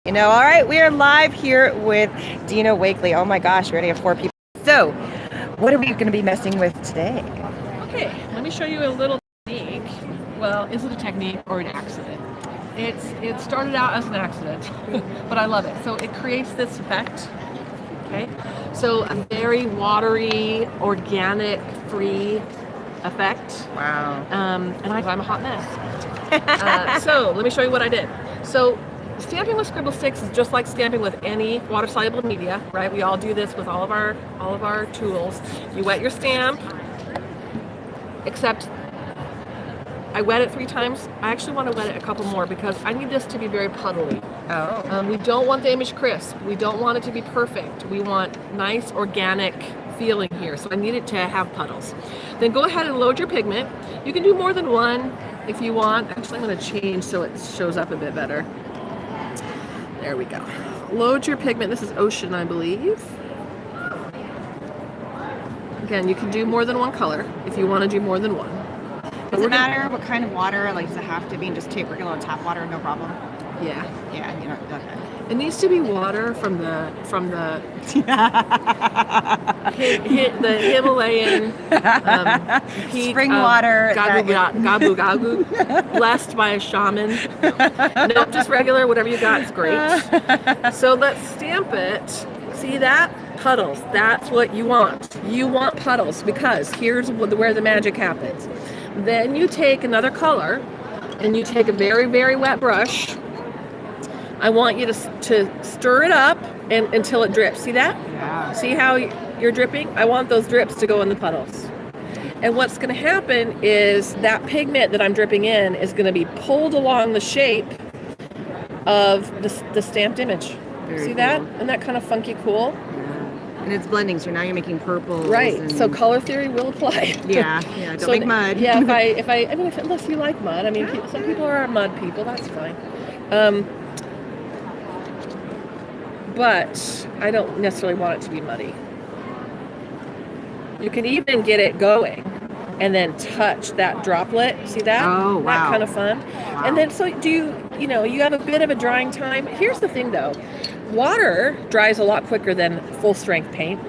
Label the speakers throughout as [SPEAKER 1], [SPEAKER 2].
[SPEAKER 1] All right, we are live here with Dina Wakley. Oh my gosh, we already have 4 people. So, what are we going to be messing with today?
[SPEAKER 2] Okay, let me show you a little technique. Well, is it a technique or an accident? It started out as an accident, but I love it. So it creates this effect. Okay, so a very watery, organic, free effect.
[SPEAKER 1] Wow.
[SPEAKER 2] And I'm a hot mess. So let me show you what I did. So stamping with Scribble sticks is just like stamping with any water-soluble media, right? We all do this with all of our tools. You wet your stamp, except I wet it 3 times. I actually want to wet it a couple more because I need this to be very puddly.
[SPEAKER 1] Oh.
[SPEAKER 2] We don't want the image crisp. We don't want it to be perfect. We want nice organic feeling here. So I need it to have puddles. Then go ahead and load your pigment. You can do more than one if you want. Actually, I'm going to change so it shows up a bit better. There we go. Load your pigment. This is Ocean, I believe. Again, you can do more than one color if you want to do more than one.
[SPEAKER 1] Does it matter what kind of water? Like, does it have to be just regular tap water? No problem.
[SPEAKER 2] Yeah.
[SPEAKER 1] Yeah. Okay.
[SPEAKER 2] It needs to be water from the the Himalayan peak
[SPEAKER 1] spring water.
[SPEAKER 2] Gabu Gabu, blessed by a shaman. No, just regular, whatever you got is great. So let's stamp it. See that? Puddles. That's what you want. You want puddles because here's where the magic happens. Then you take another color and you take a very, very wet brush. I want you to stir it up until it drips. See that?
[SPEAKER 1] Yeah.
[SPEAKER 2] See how you're dripping? I want those drips to go in the puddles. And what's going to happen is that pigment that I'm dripping in is going to be pulled along the shape of the stamped image.
[SPEAKER 1] Very
[SPEAKER 2] See that?
[SPEAKER 1] cool.
[SPEAKER 2] Isn't that kind of funky cool?
[SPEAKER 1] And it's blending, so now you're making purples.
[SPEAKER 2] Right. So color theory will apply.
[SPEAKER 1] Yeah. Don't make mud.
[SPEAKER 2] Yeah. Unless you like mud. I mean, some people are mud people. That's fine. But I don't necessarily want it to be muddy. You can even get it going and then touch that droplet. See that?
[SPEAKER 1] Oh, wow.
[SPEAKER 2] That kind of fun.
[SPEAKER 1] Wow.
[SPEAKER 2] And then so you have a bit of a drying time. Here's the thing though. Water dries a lot quicker than full strength paint,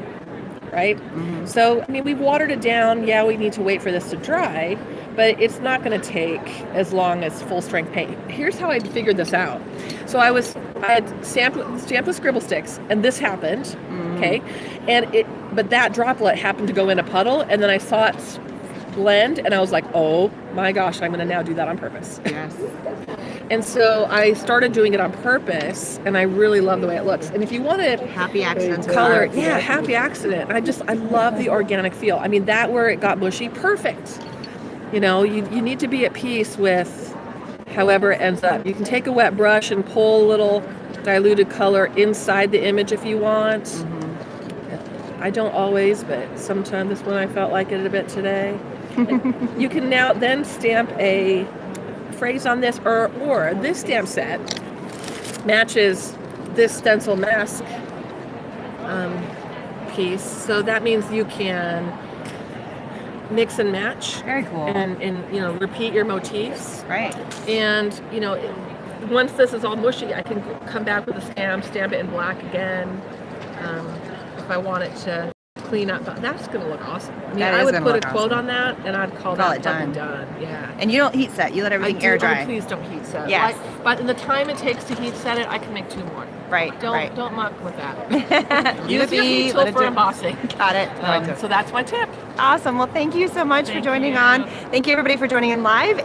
[SPEAKER 2] right?
[SPEAKER 1] Mm-hmm.
[SPEAKER 2] So, I mean, we've watered it down. Yeah, we need to wait for this to dry, but it's not going to take as long as full strength paint. Here's how I figured this out. So I had stamped with Scribble sticks, and this happened, okay? But that droplet happened to go in a puddle, and then I saw it blend, and I was like, oh my gosh, I'm going to now do that on purpose.
[SPEAKER 1] Yes.
[SPEAKER 2] And so I started doing it on purpose, and I really love the way it looks. And if you wanted
[SPEAKER 1] Happy accidents.
[SPEAKER 2] color, happy accident. I love the organic feel. I mean, that where it got mushy, perfect. You need to be at peace with however it ends up. You can take a wet brush and pull a little diluted color inside the image if you want. Mm-hmm. I don't always, but sometimes this one I felt like it a bit today. You can now then stamp a phrase on this, or this stamp set matches this stencil mask piece, so that means you can mix and match.
[SPEAKER 1] Very cool.
[SPEAKER 2] And repeat your motifs.
[SPEAKER 1] Right.
[SPEAKER 2] And once this is all mushy, I can come back with a stamp it in black again if I want it to clean up. That's going to look awesome. I mean, I would put a quote on that, and I'd call that
[SPEAKER 1] done.
[SPEAKER 2] Yeah.
[SPEAKER 1] And you don't heat set. You let everything air dry.
[SPEAKER 2] Oh, please don't heat set.
[SPEAKER 1] Yes.
[SPEAKER 2] But in the time it takes to heat set it, I can make 2 more.
[SPEAKER 1] Right.
[SPEAKER 2] Don't muck with that. Use your heat tool for embossing.
[SPEAKER 1] Got it.
[SPEAKER 2] So that's my tip.
[SPEAKER 1] Awesome. Well, thank you so much for joining on. Thank you everybody for joining in live.